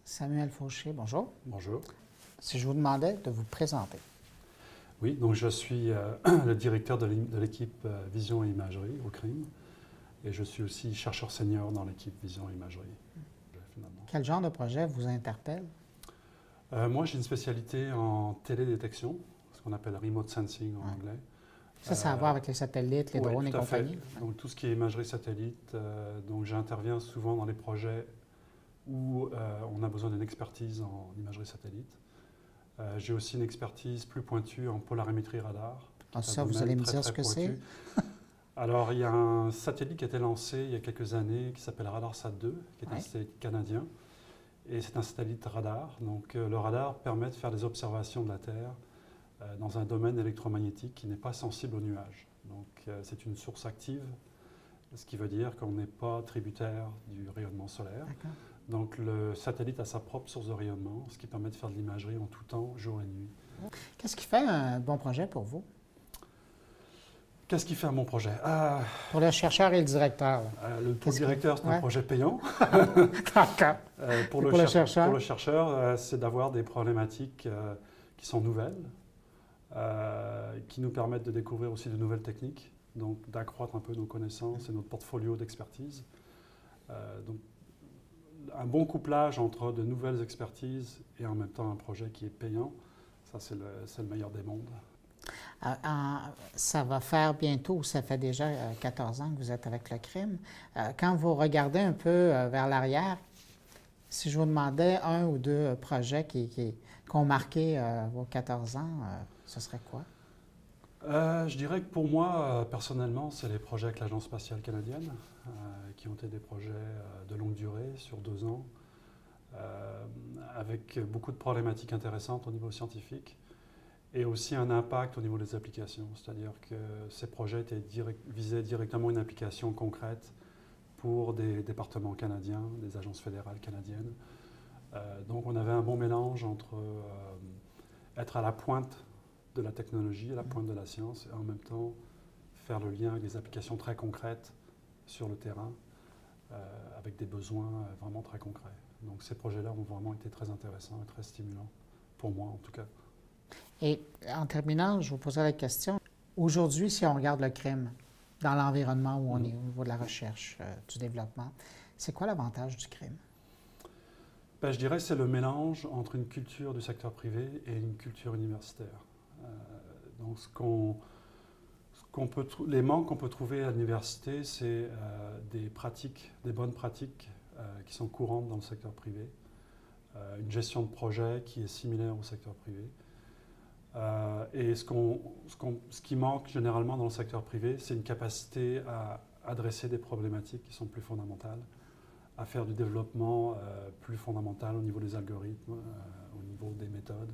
Samuel Fauché, bonjour. Bonjour. Si je vous demandais de vous présenter. Oui, donc je suis le directeur de l'équipe Vision et Imagerie au CRIM et je suis aussi chercheur senior dans l'équipe Vision et Imagerie. Finalement. Quel genre de projet vous interpelle? Moi, j'ai une spécialité en télédétection, ce qu'on appelle remote sensing en anglais. Ça a à voir avec les satellites, les drones et compagnie? Donc tout ce qui est imagerie satellite, donc j'interviens souvent dans les projets où on a besoin d'une expertise en imagerie satellite. J'ai aussi une expertise plus pointue en polarimétrie radar. Ah, ça, vous allez me dire ce que c'est? Alors, il y a un satellite qui a été lancé il y a quelques années qui s'appelle RadarSat-2, qui est un satellite canadien. Et c'est un satellite radar. Donc, le radar permet de faire des observations de la Terre dans un domaine électromagnétique qui n'est pas sensible aux nuages. Donc, c'est une source active, ce qui veut dire qu'on n'est pas tributaire du rayonnement solaire. Donc, le satellite a sa propre source de rayonnement, ce qui permet de faire de l'imagerie en tout temps, jour et nuit. Qu'est-ce qui fait un bon projet pour vous? Qu'est-ce qui fait un bon projet? Pour le chercheur et le directeur. Pour le directeur, c'est un projet payant. D'accord. Pour le chercheur, c'est d'avoir des problématiques qui sont nouvelles, qui nous permettent de découvrir aussi de nouvelles techniques, donc d'accroître un peu nos connaissances et notre portfolio d'expertise. Donc, un bon couplage entre de nouvelles expertises et en même temps un projet qui est payant, ça c'est le meilleur des mondes. Ça va faire bientôt, ça fait déjà 14 ans que vous êtes avec le CRIM. Quand vous regardez un peu vers l'arrière, si je vous demandais un ou deux projets qui ont marqué vos 14 ans, ce serait quoi? Je dirais que pour moi, personnellement, c'est les projets avec l'Agence spatiale canadienne, qui ont été des projets de longue durée, sur 2 ans, avec beaucoup de problématiques intéressantes au niveau scientifique, et aussi un impact au niveau des applications. C'est-à-dire que ces projets visaient directement une application concrète pour des départements canadiens, des agences fédérales canadiennes. Donc on avait un bon mélange entre être à la pointe de la technologie, à la pointe de la science, et en même temps faire le lien avec des applications très concrètes sur le terrain, avec des besoins vraiment très concrets. Donc ces projets-là ont vraiment été très intéressants et très stimulants, pour moi en tout cas. Et en terminant, je vous poserai la question. Aujourd'hui, si on regarde le CRIM dans l'environnement où on est, au niveau de la recherche, du développement, c'est quoi l'avantage du CRIM? Ben, je dirais que c'est le mélange entre une culture du secteur privé et une culture universitaire. Donc les manques qu'on peut trouver à l'université, c'est des bonnes pratiques qui sont courantes dans le secteur privé, une gestion de projet qui est similaire au secteur privé. Et ce qui manque généralement dans le secteur privé, c'est une capacité à adresser des problématiques qui sont plus fondamentales, à faire du développement plus fondamental au niveau des algorithmes, au niveau des méthodes.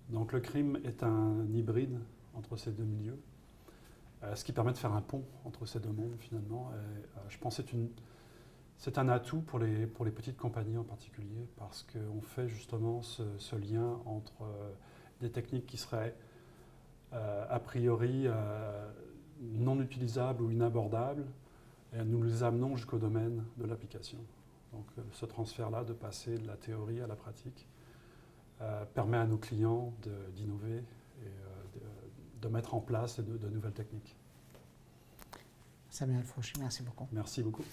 Donc le CRIM est un hybride entre ces deux milieux, ce qui permet de faire un pont entre ces deux mondes finalement. Et, je pense que c'est un atout pour les petites compagnies en particulier, parce qu'on fait justement ce lien entre des techniques qui seraient a priori non utilisables ou inabordables, et nous les amenons jusqu'au domaine de l'application. Donc ce transfert-là, de passer de la théorie à la pratique, permet à nos clients d'innover et de mettre en place de nouvelles techniques. Samuel Fauché, merci beaucoup. Merci beaucoup.